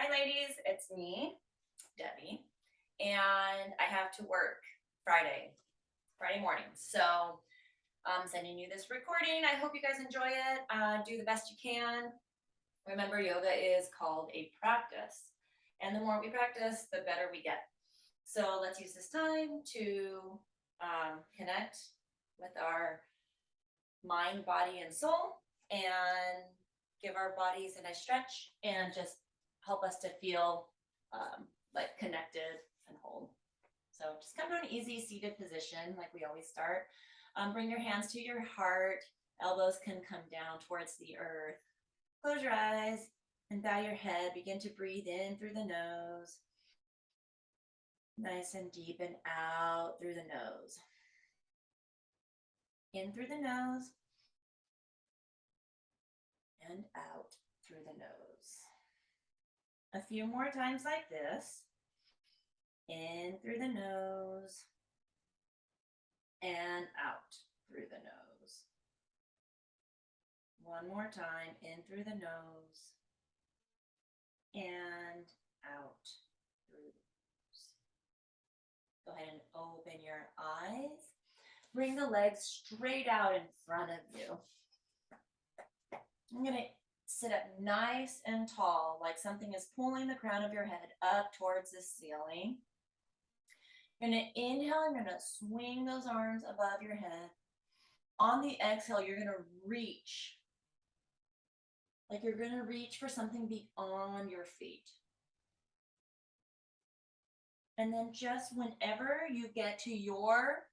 Hi, ladies. It's me, Debbie, and I have to work Friday morning. So I'm sending you this recording. I hope you guys enjoy it. Do the best you can. Remember, yoga is called a practice, and the more we practice, the better we get. So let's use this time to connect with our mind, body, and soul, and give our bodies a nice stretch and just help us to feel like connected and whole. So just come to an easy seated position like we always start. Bring your hands to your heart. Elbows can come down towards the earth. Close your eyes and bow your head. Begin to breathe in through the nose. Nice and deep, and out through the nose. In through the nose and out through the nose. A few more times like this. In through the nose and out through the nose. One more time, in through the nose and out through the nose. Go ahead and open your eyes. Bring the legs straight out in front of you. I'm going to sit up nice and tall, like something is pulling the crown of your head up towards the ceiling. You're going to inhale, you're going to swing those arms above your head. On the exhale, you're going to reach. Like you're going to reach for something beyond your feet. And then just whenever you get to your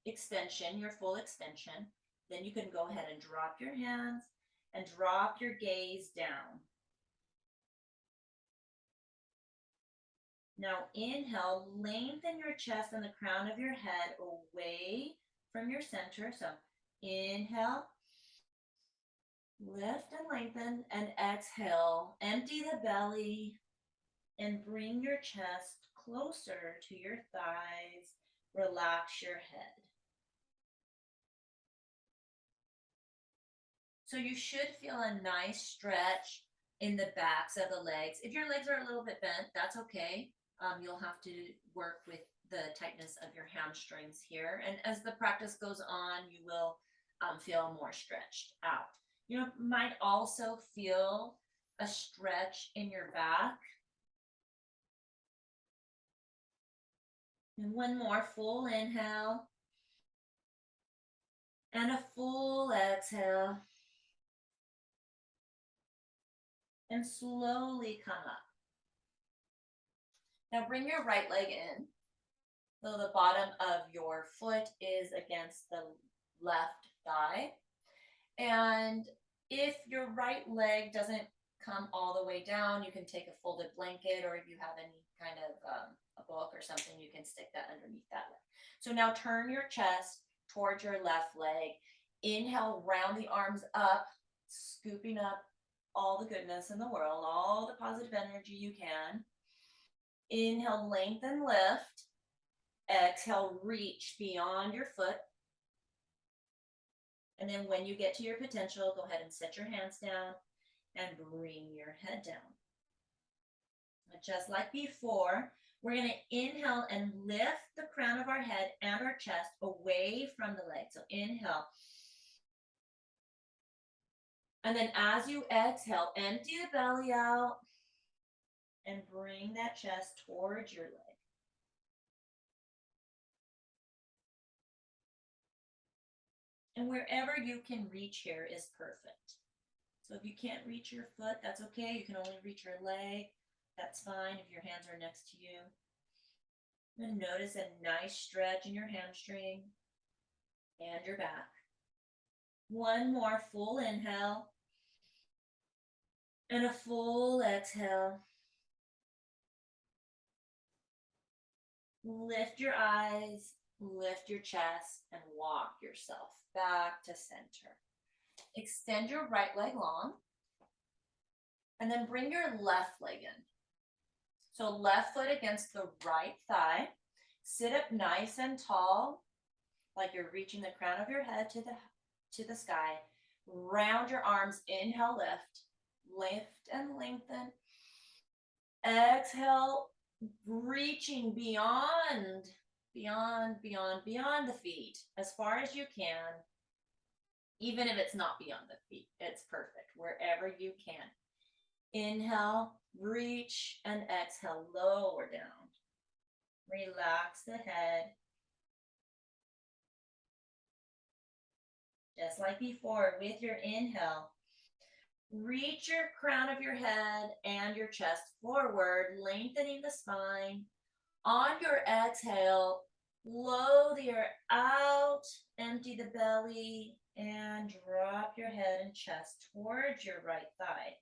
extension, your full extension, then you can go ahead and drop your hands and drop your gaze down. Now inhale, lengthen your chest and the crown of your head away from your center. So inhale, lift and lengthen, and exhale, empty the belly and bring your chest closer to your thighs. Relax your head. So you should feel a nice stretch in the backs of the legs. If your legs are a little bit bent, that's okay. You'll have to work with the tightness of your hamstrings here. And as the practice goes on, you will feel more stretched out. You might also feel a stretch in your back. And one more full inhale. And a full exhale. And slowly come up. Now bring your right leg in. So the bottom of your foot is against the left thigh. And if your right leg doesn't come all the way down, you can take a folded blanket, or if you have any kind of a book or something, you can stick that underneath that leg. So now turn your chest towards your left leg. Inhale, round the arms up, scooping up all the goodness in the world, all the positive energy you can. Inhale, lengthen, lift. Exhale, reach beyond your foot. And then when you get to your potential, go ahead and set your hands down and bring your head down. Just like before, we're going to inhale and lift the crown of our head and our chest away from the leg. So inhale. And then as you exhale, empty the belly out and bring that chest towards your leg. And wherever you can reach here is perfect. So if you can't reach your foot, that's okay. You can only reach your leg. That's fine if your hands are next to you. And notice a nice stretch in your hamstring and your back. One more full inhale. And a full exhale. Lift your eyes, lift your chest, and walk yourself back to center. Extend your right leg long, and then bring your left leg in. So left foot against the right thigh. Sit up nice and tall, like you're reaching the crown of your head to the sky. Round your arms, inhale, lift and lengthen. Exhale, reaching beyond the feet as far as you can. Even if it's not beyond the feet, it's perfect, wherever you can. Inhale, reach, and exhale, lower down. Relax the head. Just like before, with your inhale, reach your crown of your head and your chest forward, lengthening the spine. On your exhale, blow the air out, empty the belly, and drop your head and chest towards your right thigh.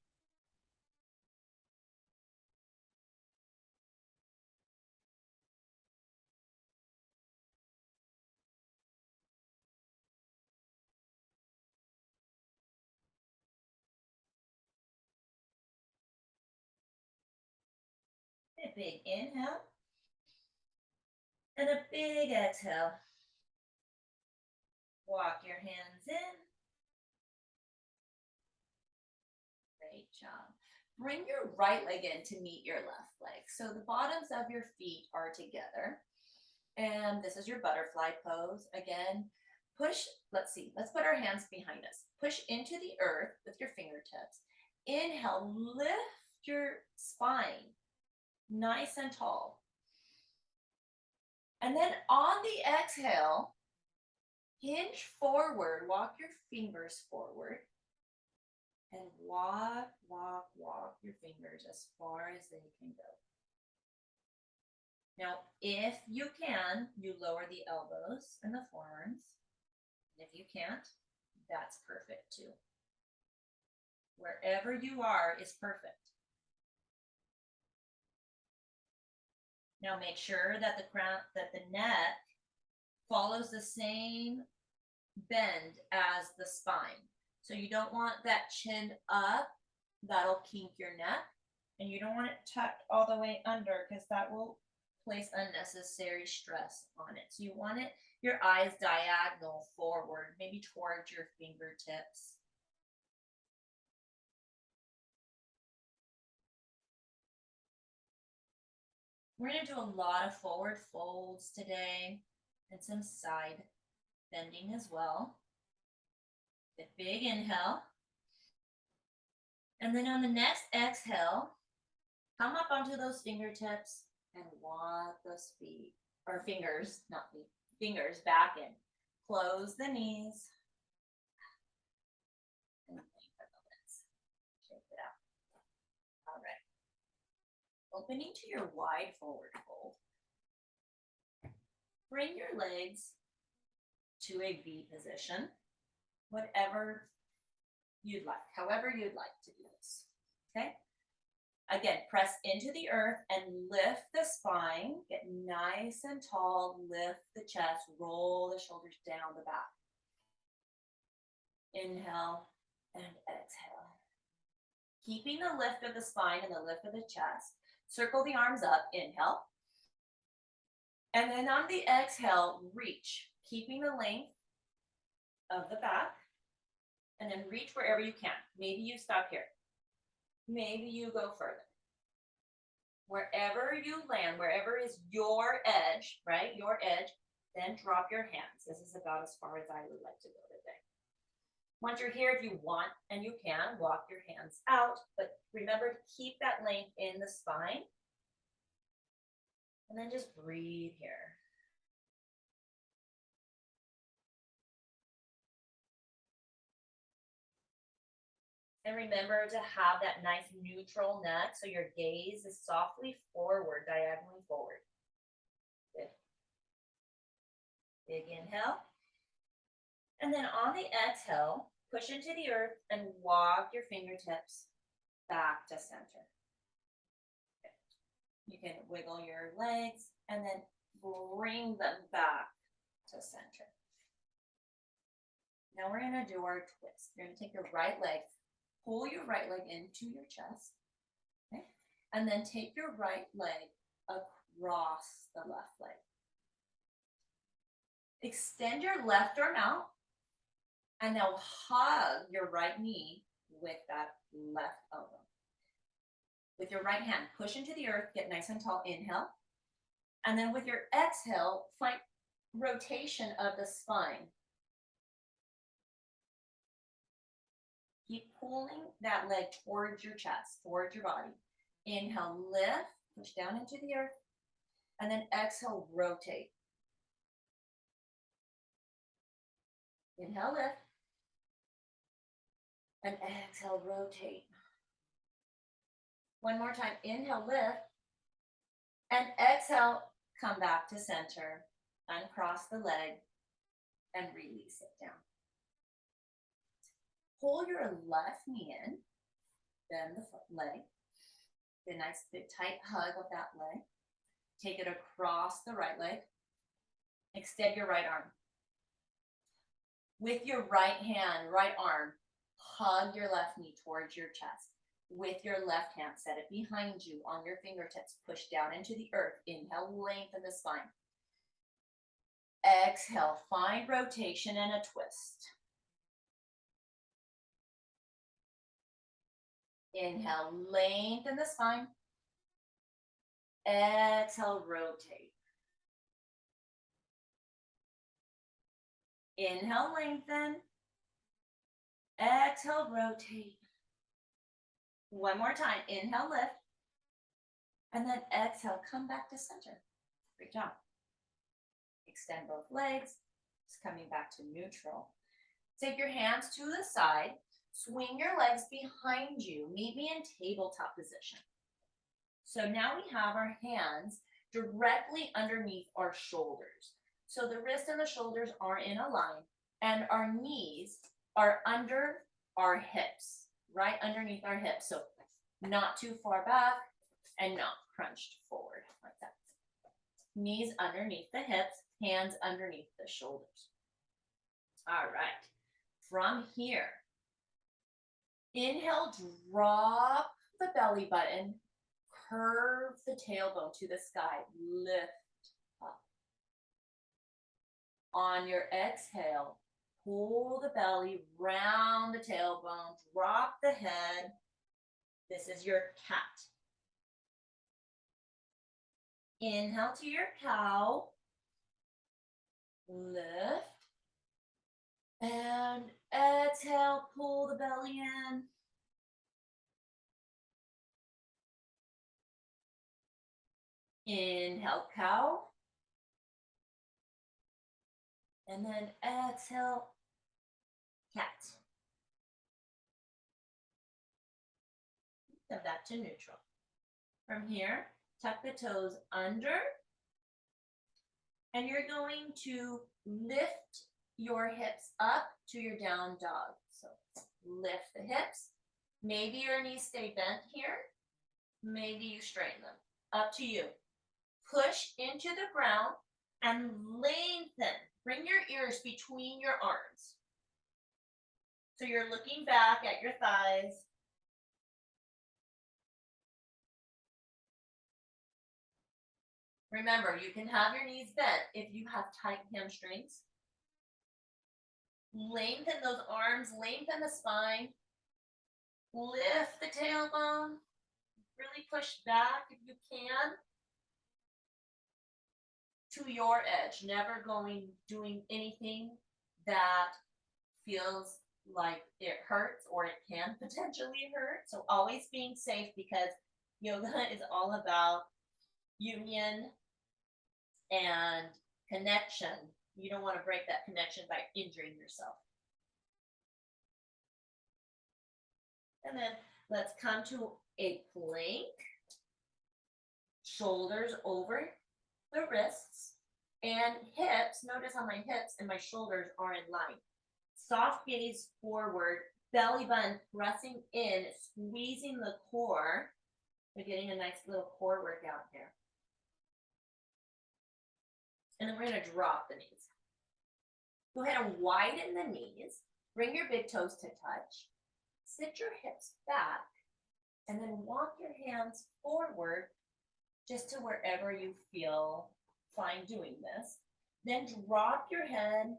A big inhale and a big exhale. Walk your hands in. Great job. Bring your right leg in to meet your left leg. So the bottoms of your feet are together. And this is your butterfly pose. Again, push, let's put our hands behind us. Push into the earth with your fingertips. Inhale, lift your spine nice and tall. And then on the exhale, hinge forward, walk your fingers forward. And walk your fingers as far as they can go. Now, if you can, you lower the elbows and the forearms. And if you can't, that's perfect too. Wherever you are is perfect. Now make sure that the neck follows the same bend as the spine. So you don't want that chin up, that'll kink your neck. And you don't want it tucked all the way under because that will place unnecessary stress on it. So you want it, your eyes diagonal forward, maybe towards your fingertips. We're going to do a lot of forward folds today and some side bending as well. A big inhale. And then on the next exhale, come up onto those fingertips and walk those feet, or fingers, not feet, fingers back in. Close the knees. And shake it out. All right. Opening to your wide forward fold. Bring your legs to a V position, whatever you'd like, however you'd like to do this, okay? Again, press into the earth and lift the spine, get nice and tall, lift the chest, roll the shoulders down the back. Inhale and exhale. Keeping the lift of the spine and the lift of the chest, circle the arms up, inhale. And then on the exhale, reach, keeping the length of the back, and then reach wherever you can. Maybe you stop here. Maybe you go further. Wherever you land, wherever is your edge, right? Your edge, then drop your hands. This is about as far as I would like to go today. Once you're here, if you want and you can, walk your hands out, but remember to keep that length in the spine. And then just breathe here. And remember to have that nice neutral neck so your gaze is softly forward, diagonally forward. Good. Big inhale. And then on the exhale, push into the earth and walk your fingertips back to center. Okay. You can wiggle your legs and then bring them back to center. Now we're going to do our twist. You're going to take your right leg, pull your right leg into your chest, okay? And then take your right leg across the left leg. Extend your left arm out, and now hug your right knee with that left elbow. With your right hand, push into the earth, get nice and tall, inhale. And then with your exhale, find rotation of the spine. Keep pulling that leg towards your chest, towards your body. Inhale, lift, push down into the earth. And then exhale, rotate. Inhale, lift. And exhale, rotate. One more time. Inhale, lift. And exhale, come back to center. Uncross the leg and release it down. Pull your left knee in. Bend the leg. Get a nice big tight hug of that leg. Take it across the right leg. Extend your right arm. With your right hand, right arm, hug your left knee towards your chest. With your left hand, set it behind you on your fingertips. Push down into the earth. Inhale, lengthen the spine. Exhale, find rotation and a twist. Inhale, lengthen the spine. Exhale, rotate. Inhale, lengthen. Exhale, rotate. One more time. Inhale, lift. And then exhale, come back to center. Great job. Extend both legs. Just coming back to neutral. Take your hands to the side. Swing your legs behind you. Meet me in tabletop position. So now we have our hands directly underneath our shoulders. So the wrist and the shoulders are in a line, and our knees are under our hips, right underneath our hips. So not too far back and not crunched forward like that. Knees underneath the hips, hands underneath the shoulders. All right. From here, inhale, drop the belly button, curve the tailbone to the sky, lift up. On your exhale, pull the belly round the tailbone, drop the head. This is your cat. Inhale to your cow, lift, and exhale, pull the belly in. Inhale, cow. And then exhale, cat. Come back to neutral. From here, tuck the toes under. And you're going to lift your hips up to your down dog. So lift the hips. Maybe your knees stay bent here. Maybe you straighten them. Up to you. Push into the ground and lengthen. Bring your ears between your arms. So you're looking back at your thighs. Remember, you can have your knees bent if you have tight hamstrings. Lengthen those arms, lengthen the spine. Lift the tailbone. Really push back if you can. To your edge, never doing anything that feels like it hurts or it can potentially hurt. So always being safe, because yoga is all about union and connection. You don't want to break that connection by injuring yourself. And then let's come to a plank. Shoulders over the wrists and hips. Notice how my hips and my shoulders are in line. Soft gaze forward, belly button pressing in, squeezing the core. We're getting a nice little core workout here. And then we're going to drop the knees. Go ahead and widen the knees. Bring your big toes to touch. Sit your hips back. And then walk your hands forward just to wherever you feel fine doing this. Then drop your head.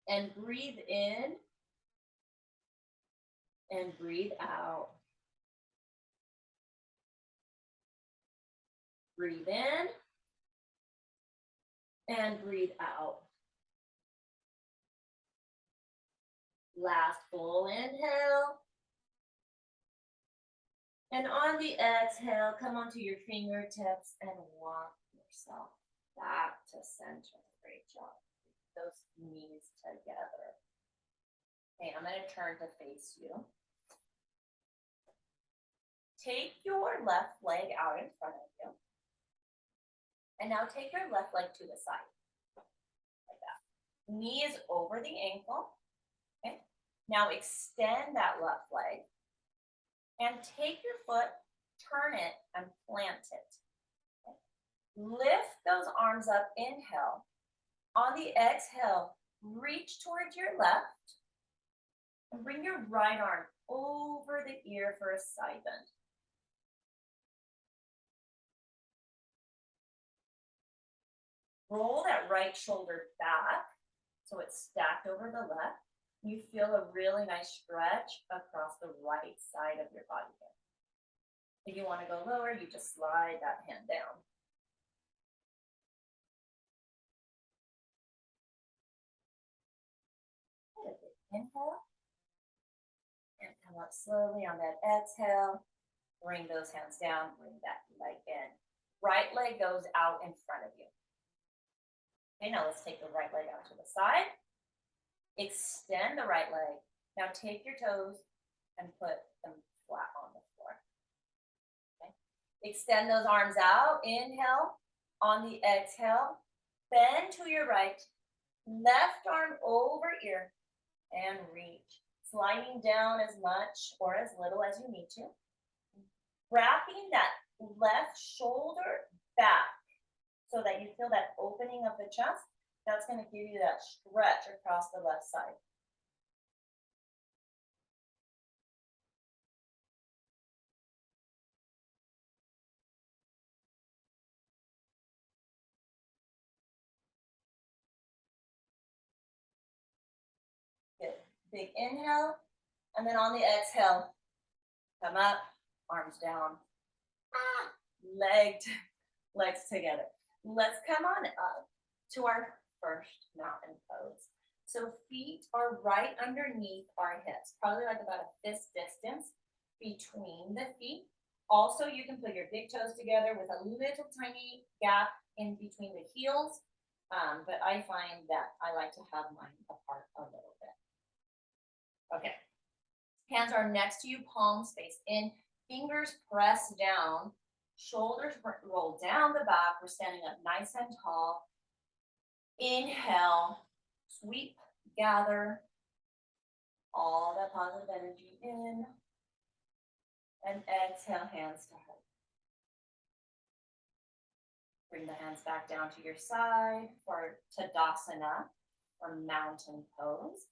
And breathe in and breathe out. Breathe in and breathe out. Last full inhale. And on the exhale, come onto your fingertips and walk yourself back to center. Great job. Those knees together. Okay, I'm going to turn to face you. Take your left leg out in front of you. And now take your left leg to the side. Like that. Knee is over the ankle. Okay. Now extend that left leg. And take your foot, turn it, and plant it. Okay. Lift those arms up, inhale. On the exhale, reach towards your left. And bring your right arm over the ear for a side bend. Roll that right shoulder back so it's stacked over the left. You feel a really nice stretch across the right side of your body here. If you want to go lower, you just slide that hand down. Inhale. And come up slowly on that exhale. Bring those hands down, bring that leg in. Right leg goes out in front of you. Okay, now let's take the right leg out to the side. Extend the right leg. Now take your toes and put them flat on the floor. Okay. Extend those arms out. Inhale. On the exhale, bend to your right. Left arm over ear and reach. Sliding down as much or as little as you need to. Wrapping that left shoulder back so that you feel that opening of the chest. That's going to give you that stretch across the left side. Good. Big inhale. And then on the exhale, come up, arms down. Legs together. Let's come on up to our first mountain pose. So feet are right underneath our hips, probably like about a fist distance between the feet. Also, you can put your big toes together with a little tiny gap in between the heels, but I find that I like to have mine apart a little bit. Okay, hands are next to you, palms face in, fingers press down, shoulders roll down the back. We're standing up nice and tall. Inhale, sweep, gather all that positive energy in. And exhale, hands to heart. Bring the hands back down to your side for Tadasana, or mountain pose.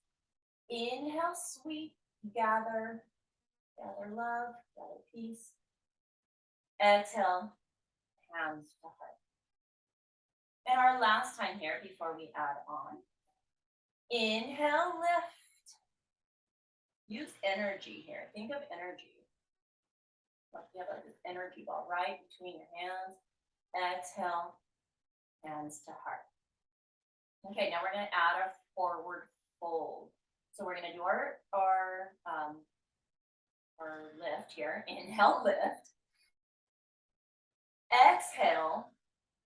Inhale, sweep, gather love, gather peace. Exhale, hands to heart. And our last time here before we add on. Inhale, lift. Use energy here. Think of energy. You have like this energy ball right between your hands. Exhale, hands to heart. Okay, now we're going to add a forward fold. So we're going to do our lift here. Inhale, lift. Exhale,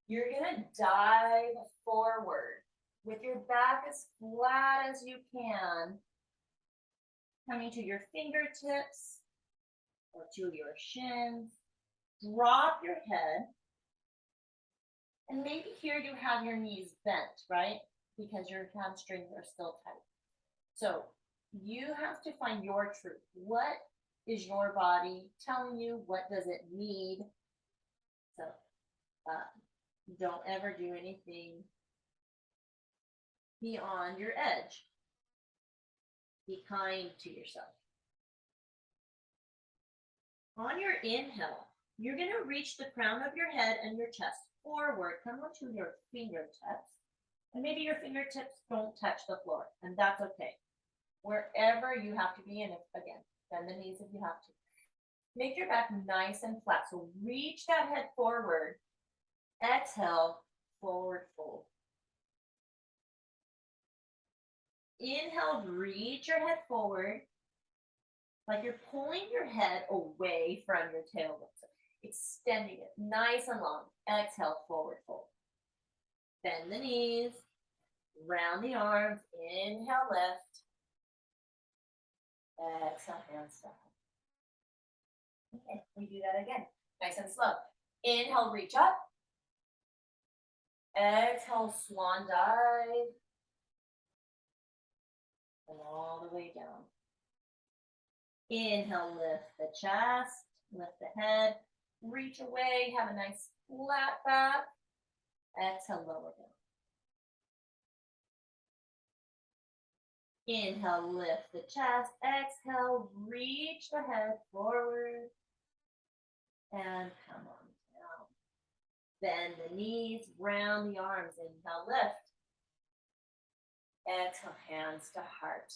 you're going to dive forward with your back as flat as you can, coming to your fingertips or to your shins. Drop your head. And maybe here you have your knees bent, right? Because your hamstrings are still tight. So you have to find your truth. What is your body telling you? What does it need? So don't ever do anything beyond your edge. Be kind to yourself. On your inhale, you're going to reach the crown of your head and your chest forward. Come onto your fingertips. And maybe your fingertips don't touch the floor, and that's okay. Wherever you have to be, and if, again, bend the knees if you have to. Make your back nice and flat. So reach that head forward. Exhale, forward fold. Inhale, reach your head forward. Like you're pulling your head away from your tailbone. So extending it nice and long. Exhale, forward fold. Bend the knees. Round the arms. Inhale, lift. Exhale, hands down. Okay, we do that again. Nice and slow. Inhale, reach up. Exhale, swan dive. And all the way down. Inhale, lift the chest, lift the head, reach away, have a nice flat back. Exhale, lower down. Inhale, lift the chest. Exhale, reach the head forward. And come on down. Bend the knees, round the arms. Inhale, lift. Exhale, hands to heart.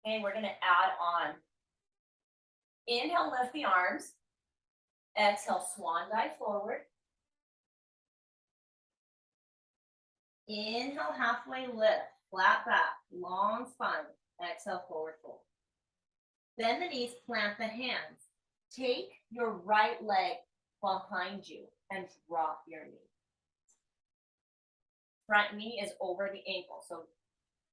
Okay, we're going to add on. Inhale, lift the arms. Exhale, swan dive forward. Inhale, halfway lift. Flat back, long spine. Exhale, forward fold. Bend the knees, plant the hands. Take your right leg behind you and drop your knee. Front knee is over the ankle. So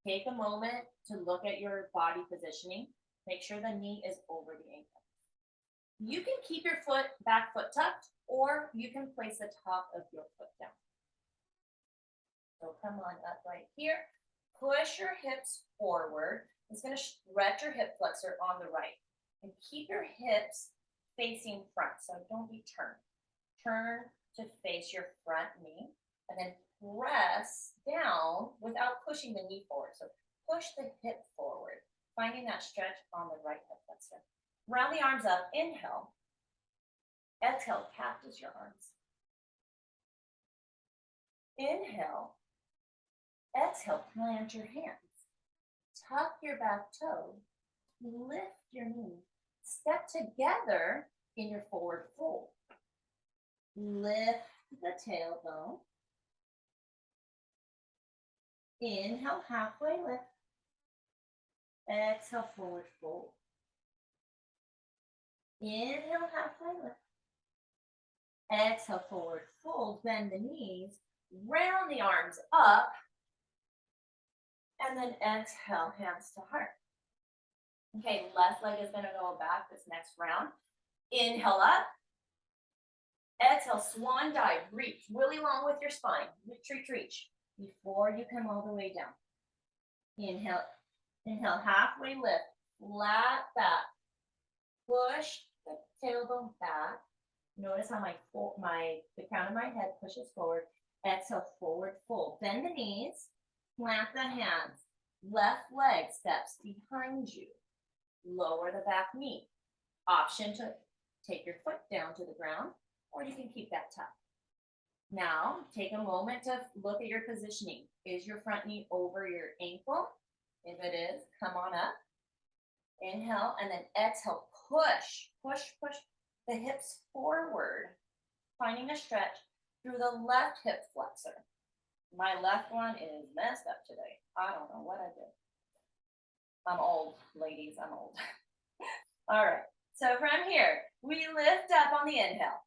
take a moment to look at your body positioning. Make sure the knee is over the ankle. You can keep your back foot tucked, or you can place the top of your foot down. So come on up right here. Push your hips forward. It's going to stretch your hip flexor on the right. And keep your hips facing front, so don't be turned. Turn to face your front knee, and then press down without pushing the knee forward. So push the hip forward, finding that stretch on the right hip flexor. Round the arms up, inhale. Exhale, cactus your arms. Inhale. Exhale, plant your hands. Tuck your back toe. Lift your knee. Step together in your forward fold. Lift the tailbone. Inhale, halfway lift. Exhale, forward fold. Inhale, halfway lift. Exhale, forward fold. Bend the knees. Round the arms up. And then exhale, hands to heart. Okay, left leg is going to go back this next round. Inhale up. Exhale, swan dive. Reach really long with your spine. Reach, reach, reach. Before you come all the way down. Inhale, inhale, halfway lift. Flat back. Push the tailbone back. Notice how the crown of my head pushes forward. Exhale, forward fold. Bend the knees. Plant the hands. Left leg steps behind you. Lower the back knee. Option to take your foot down to the ground, or you can keep that tucked. Now, take a moment to look at your positioning. Is your front knee over your ankle? If it is, come on up. Inhale, and then exhale. Push, push, push the hips forward, finding a stretch through the left hip flexor. My left one is messed up today. I don't know what I did. I'm old, ladies, I'm old. All right, so from here, we lift up on the inhale.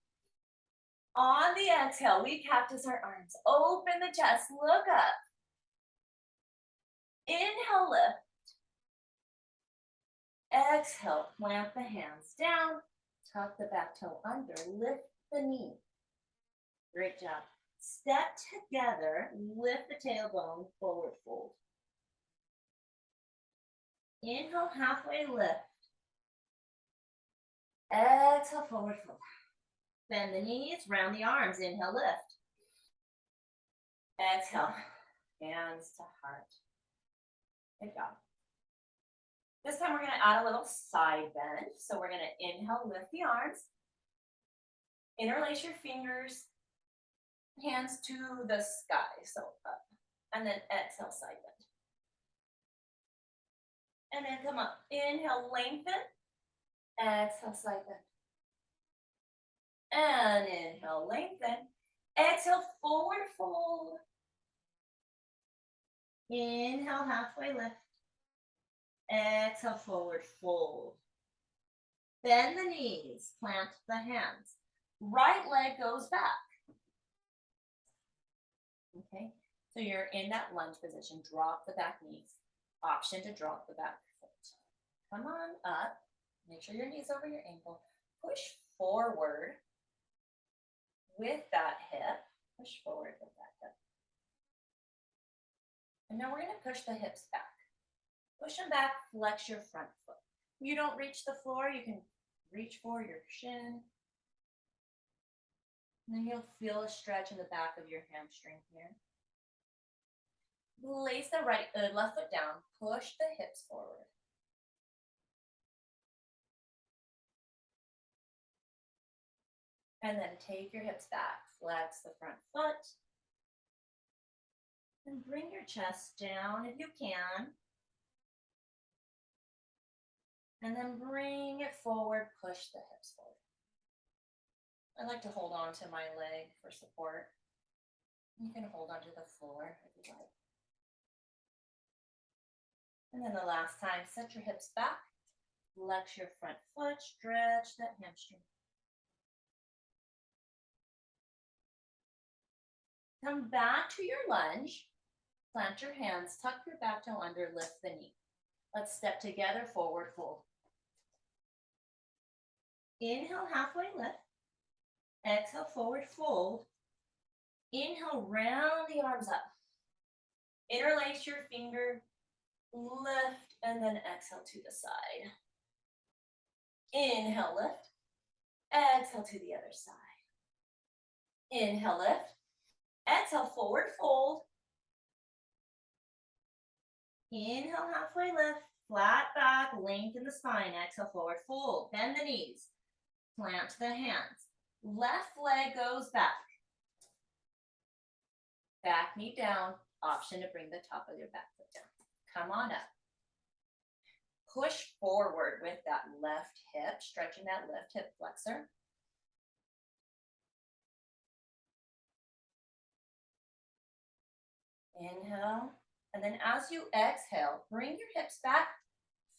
On the exhale, we cactus our arms. Open the chest, look up. Inhale, lift. Exhale, plant the hands down. Tuck the back toe under, lift the knee. Great job. Step together, lift the tailbone, forward fold. Inhale, halfway lift. Exhale, forward fold. Bend the knees, round the arms. Inhale, lift. Exhale, hands to heart. Good job. This time we're going to add a little side bend. So we're going to inhale, lift the arms. Interlace your fingers. Hands to the sky, so up. And then exhale, side bend. And then come up. Inhale, lengthen. Exhale, side bend. And inhale, lengthen. Exhale, forward fold. Inhale, halfway lift. Exhale, forward fold. Bend the knees, plant the hands. Right leg goes back. Okay, so you're in that lunge position. Drop the back knees. Option to drop the back foot. Come on up. Make sure your knee's over your ankle. Push forward with that hip. Push forward with that hip. And now we're going to push the hips back. Push them back, flex your front foot. If you don't reach the floor, you can reach for your shin. And then you'll feel a stretch in the back of your hamstring here. Place the left foot down, push the hips forward. And then take your hips back, flex the front foot. And bring your chest down if you can. And then bring it forward, push the hips forward. I like to hold on to my leg for support. You can hold onto the floor if you like. And then the last time, set your hips back, flex your front foot, stretch that hamstring. Come back to your lunge, plant your hands, tuck your back toe under, lift the knee. Let's step together, forward fold. Inhale, halfway lift. Exhale, forward fold. Inhale, round the arms up. Interlace your finger, lift, and then exhale to the side. Inhale, lift. Exhale to the other side. Inhale, lift. Exhale, forward fold. Inhale, halfway lift. Flat back, lengthen the spine. Exhale, forward fold. Bend the knees. Plant the hands. Left leg goes back. Back knee down. Option to bring the top of your back foot down. Come on up. Push forward with that left hip, stretching that left hip flexor. Inhale. And then as you exhale, bring your hips back.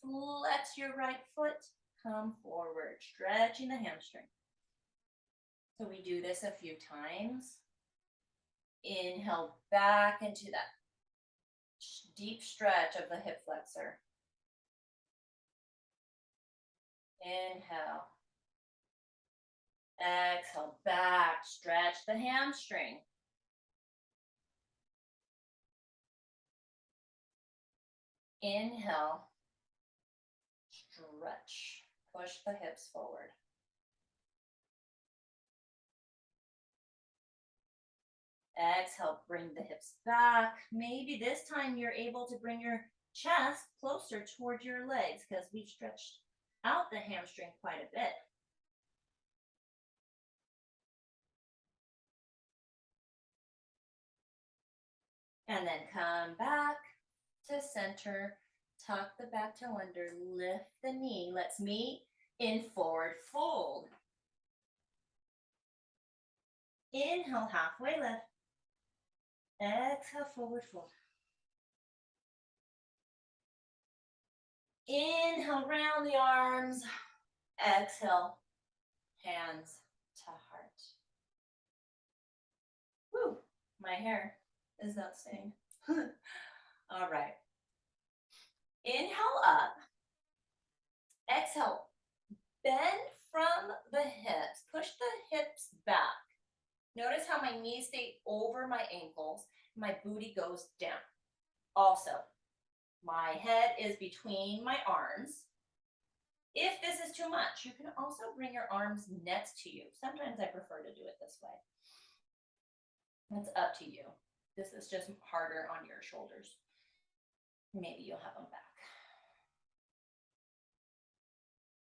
Flex your right foot. Come forward, stretching the hamstring. So we do this a few times. Inhale back into that deep stretch of the hip flexor. Inhale. Exhale, back, stretch the hamstring. Inhale, stretch, push the hips forward. Exhale, bring the hips back. Maybe this time you're able to bring your chest closer towards your legs because we've stretched out the hamstring quite a bit. And then come back to center. Tuck the back toe under, lift the knee. Let's meet in forward fold. Inhale, halfway lift. Exhale, forward fold. Inhale, round the arms. Exhale, hands to heart. Woo, my hair is not staying. All right. Inhale up. Exhale. Bend from the hips. Push the hips back. Notice how my knees stay over my ankles. My booty goes down. Also, my head is between my arms. If this is too much, you can also bring your arms next to you. Sometimes I prefer to do it this way. It's up to you. This is just harder on your shoulders. Maybe you'll have them back.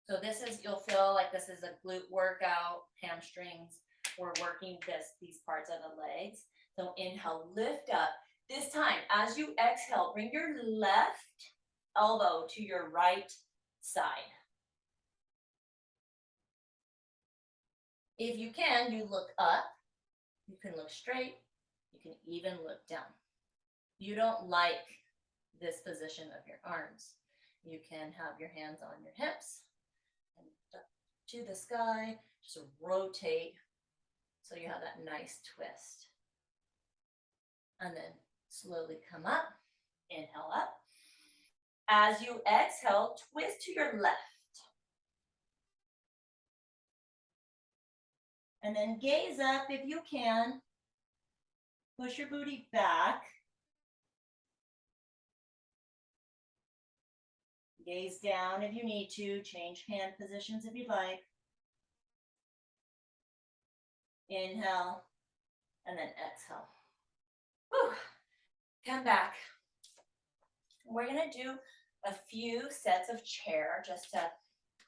So this is, you'll feel like this is a glute workout, hamstrings. we're working these parts of the legs. So inhale, lift up. This time, as you exhale, bring your left elbow to your right side. If you can, you look up. You can look straight. You can even look down. You don't like this position of your arms. You can have your hands on your hips and to the sky. Just rotate so you have that nice twist. And then slowly come up. Inhale up. As you exhale, twist to your left. And then gaze up if you can. Push your booty back. Gaze down if you need to. Change hand positions if you'd like. Inhale, and then exhale. Whew. Come back. We're gonna do a few sets of chair just to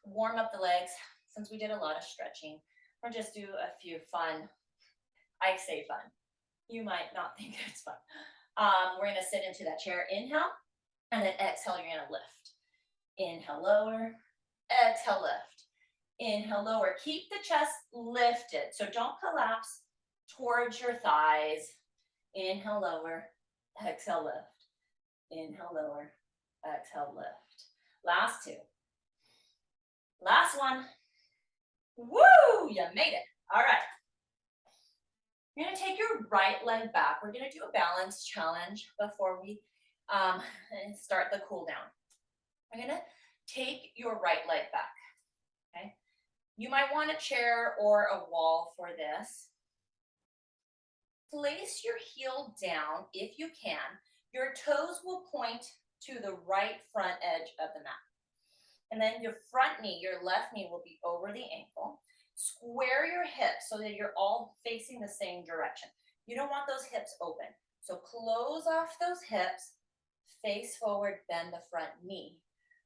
warm up the legs since we did a lot of stretching. Or just do a few fun, I say fun. You might not think it's fun. We're gonna sit into that chair. Inhale, and then exhale, you're gonna lift. Inhale, lower, exhale, lift. Inhale, lower. Keep the chest lifted, so don't collapse towards your thighs. Inhale, lower, exhale, lift. Inhale, lower, exhale, lift. Last two. Last one. Woo, you made it. All right. You're gonna take your right leg back. We're gonna do a balance challenge before we start the cool down. We're gonna take your right leg back, okay? You might want a chair or a wall for this. Place your heel down if you can. Your toes will point to the right front edge of the mat. And then your front knee, your left knee will be over the ankle. Square your hips so that you're all facing the same direction. You don't want those hips open. So close off those hips, face forward, bend the front knee.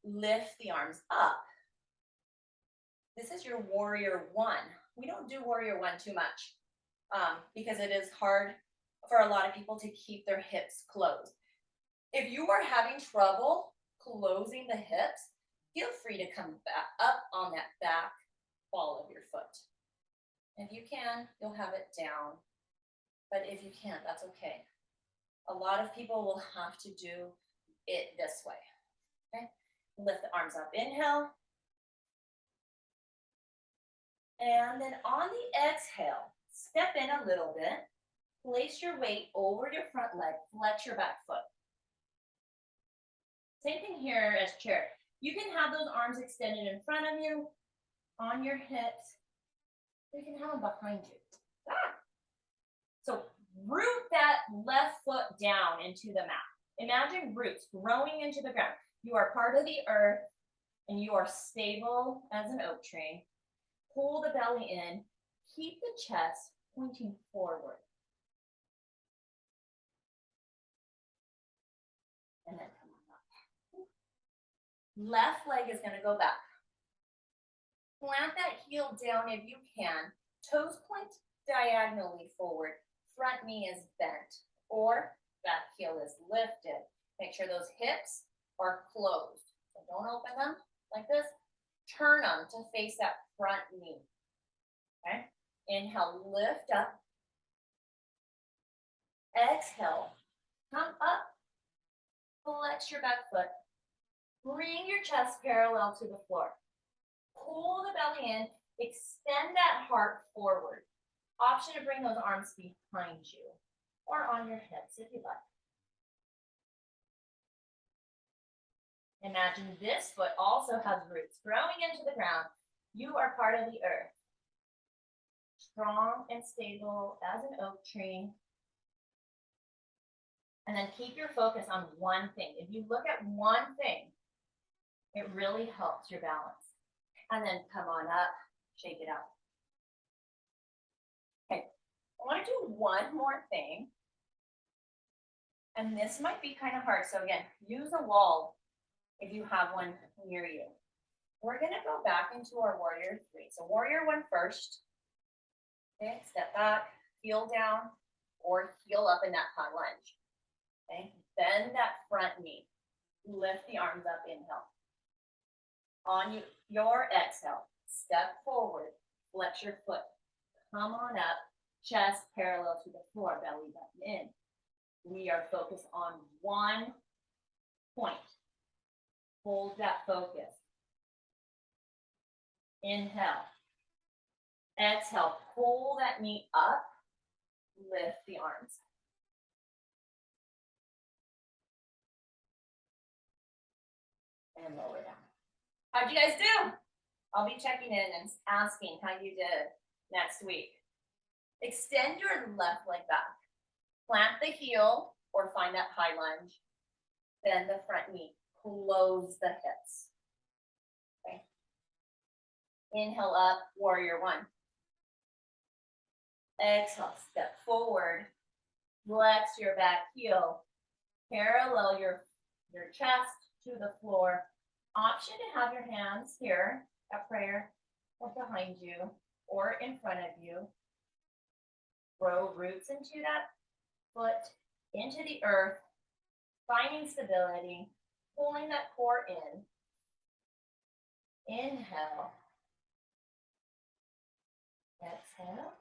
Lift the arms up. This is your warrior one. We don't do warrior one too much because it is hard for a lot of people to keep their hips closed. If you are having trouble closing the hips, feel free to come back up on that back ball of your foot. If you can, you'll have it down. But if you can't, that's okay. A lot of people will have to do it this way. Okay? Lift the arms up. Inhale. And then on the exhale, step in a little bit. Place your weight over your front leg. Flex your back foot. Same thing here as chair. You can have those arms extended in front of you, on your hips. You can have them behind you. So root that left foot down into the mat. Imagine roots growing into the ground. You are part of the earth and you are stable as an oak tree. Pull the belly in. Keep the chest pointing forward. And then come on up. Left leg is going to go back. Plant that heel down if you can. Toes point diagonally forward. Front knee is bent or back heel is lifted. Make sure those hips are closed. So don't open them like this. Turn them to face that front knee. Okay? Inhale, lift up. Exhale, come up. Flex your back foot. Bring your chest parallel to the floor. Pull the belly in. Extend that heart forward. Option to bring those arms behind you or on your hips if you like. Imagine this foot also has roots growing into the ground. You are part of the earth. Strong and stable as an oak tree. And then keep your focus on one thing. If you look at one thing, it really helps your balance. And then come on up, shake it out. Okay, I want to do one more thing. And this might be kind of hard. So again, use a wall if you have one near you. We're going to go back into our warrior three. So warrior one first. Okay, step back, heel down, or heel up in that high lunge. Okay, bend that front knee. Lift the arms up, inhale. On your exhale, step forward, flex your foot. Come on up, chest parallel to the floor, belly button in. We are focused on one point. Hold that focus. Inhale. Exhale, pull that knee up, lift the arms. And lower down. How'd you guys do? I'll be checking in and asking how you did next week. Extend your left leg back. Plant the heel or find that high lunge. Bend the front knee. Close the hips. Okay. Inhale up, warrior one. Exhale, step forward. Flex your back heel. Parallel your chest to the floor. Option to have your hands here at prayer or behind you or in front of you. Grow roots into that foot, into the earth, finding stability, pulling that core in. Inhale. Exhale.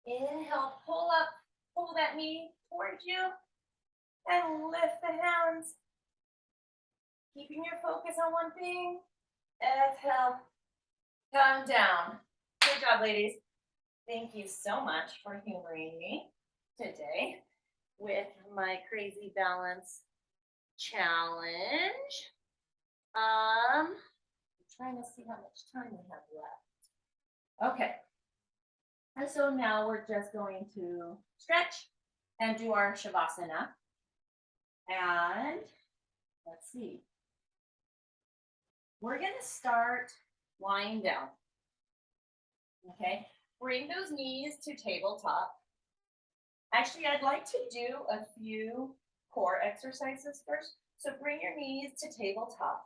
Inhale, pull up, pull that knee towards you, and lift the hands. Keeping your focus on one thing. Exhale, come down. Good job, ladies. Thank you so much for humoring me today with my crazy balance challenge. I'm trying to see how much time we have left. Okay. And so now we're just going to stretch and do our Shavasana. And let's see. We're going to start lying down. Okay. Bring those knees to tabletop. Actually, I'd like to do a few core exercises first. So bring your knees to tabletop.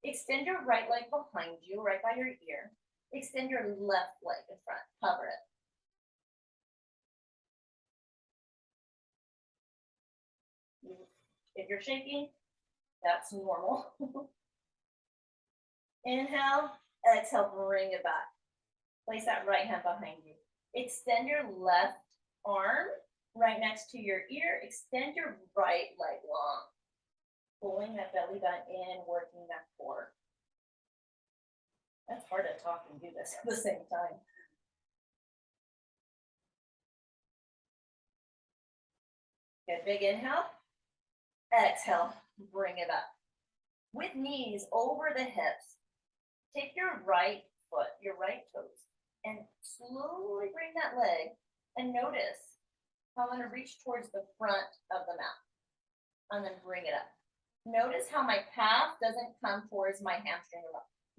Extend your right leg behind you, right by your ear. Extend your left leg in front. Cover it. If you're shaking, that's normal. Inhale, exhale, bring it back. Place that right hand behind you. Extend your left arm right next to your ear. Extend your right leg long. Pulling that belly button in, working that core. That's hard to talk and do this at the same time. Good, big inhale. Exhale, bring it up. With knees over the hips, take your right foot, your right toes, and slowly bring that leg and notice how I'm going to reach towards the front of the mat and then bring it up. Notice how my calf doesn't come towards my hamstring.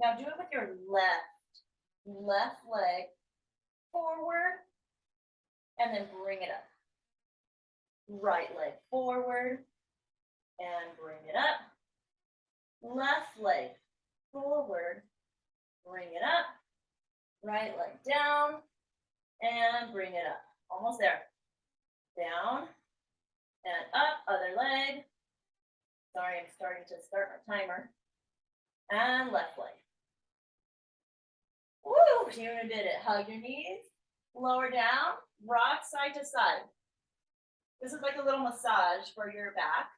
Now do it with your left leg forward and then bring it up. Right leg forward and bring it up. Left leg forward, bring it up. Right leg down and bring it up. Almost there. Down and up, other leg. Sorry, I'm starting to start my timer. And left leg. Woo, you did it. Hug your knees, lower down, rock side to side. This is like a little massage for your back.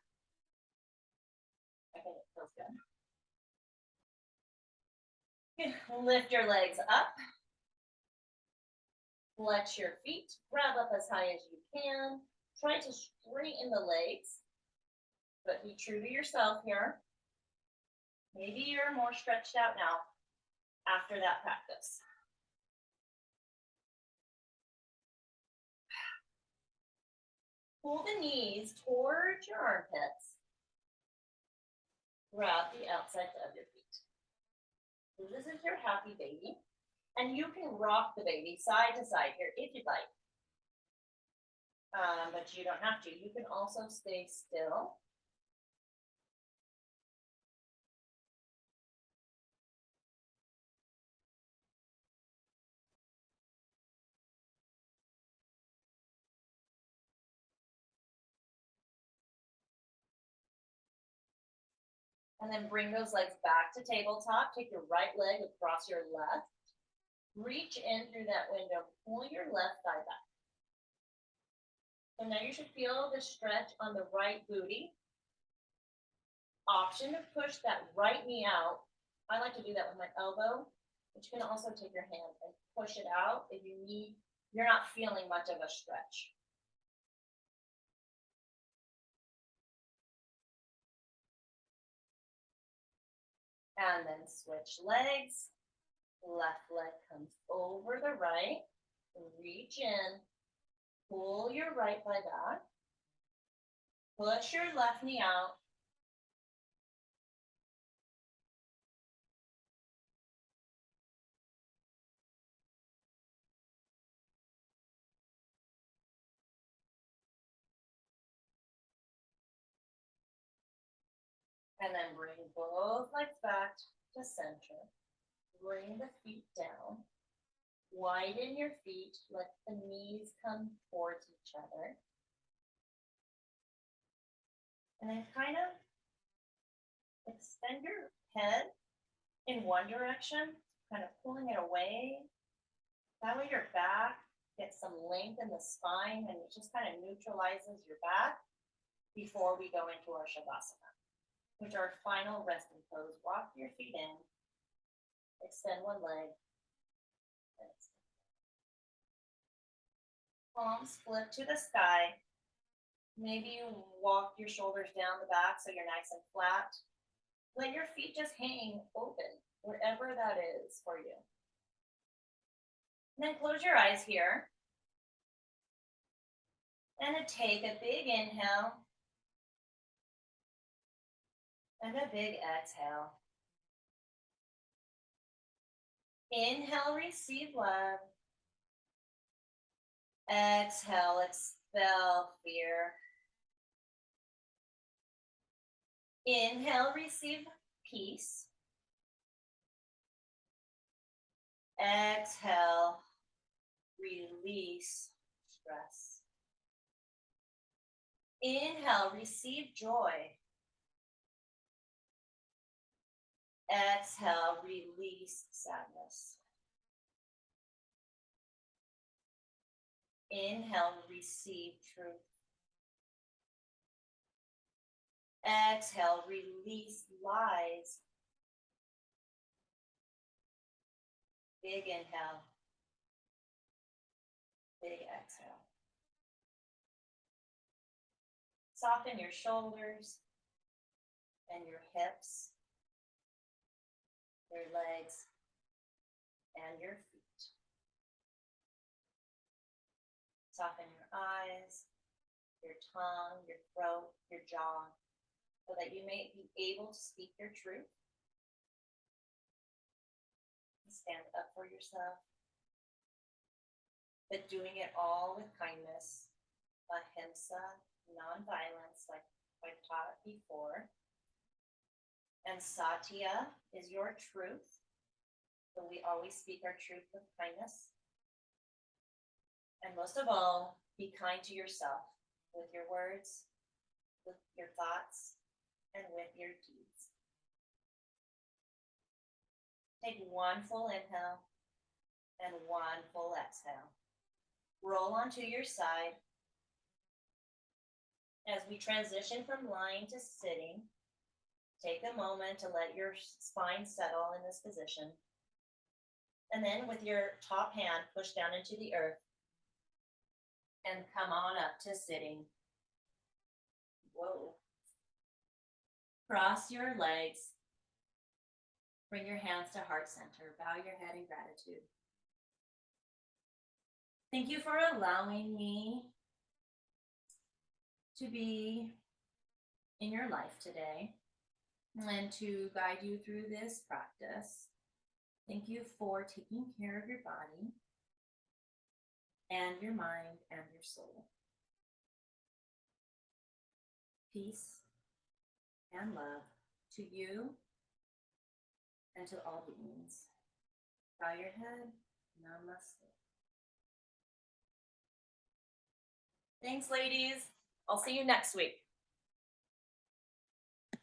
I think it feels good. Lift your legs up. Flex your feet. Grab up as high as you can. Try to straighten the legs, but be true to yourself here. Maybe you're more stretched out now after that practice. Pull the knees towards your armpits. Grab the outsides of your feet. So this is your happy baby. And you can rock the baby side to side here if you'd like. But you don't have to. You can also stay still. And then bring those legs back to tabletop. Take your right leg across your left. Reach in through that window. Pull your left thigh back. So now you should feel the stretch on the right booty. Option to push that right knee out. I like to do that with my elbow, but you can also take your hand and push it out if you're not feeling much of a stretch. And then switch legs. Left leg comes over the right. Reach in. Pull your right thigh back. Push your left knee out. And then bring both legs back to center. Bring the feet down. Widen your feet. Let the knees come towards each other. And then kind of extend your head in one direction, kind of pulling it away. That way your back gets some length in the spine and it just kind of neutralizes your back before we go into our Shavasana, which are our final resting pose. Walk your feet in, extend one leg, palms flip to the sky. Maybe you walk your shoulders down the back so you're nice and flat. Let your feet just hang open, wherever that is for you. And then close your eyes here. And take a big inhale. And a big exhale. Inhale, receive love. Exhale, expel fear. Inhale, receive peace. Exhale, release stress. Inhale, receive joy. Exhale, release sadness. Inhale, receive truth. Exhale, release lies. Big inhale. Big exhale. Soften your shoulders and your hips, your legs, and your feet. Soften your eyes, your tongue, your throat, your jaw, so that you may be able to speak your truth. Stand up for yourself, but doing it all with kindness, ahimsa, non-violence, like I've taught before. And satya is your truth, so we always speak our truth with kindness. And most of all, be kind to yourself with your words, with your thoughts, and with your deeds. Take one full inhale and one full exhale. Roll onto your side. As we transition from lying to sitting, take a moment to let your spine settle in this position. And then with your top hand, push down into the earth and come on up to sitting. Whoa. Cross your legs. Bring your hands to heart center. Bow your head in gratitude. Thank you for allowing me to be in your life today and to guide you through this practice. Thank you for taking care of your body and your mind and your soul. Peace and love to you and to all beings. Bow your head. Namaste. Thanks, ladies. I'll see you next week.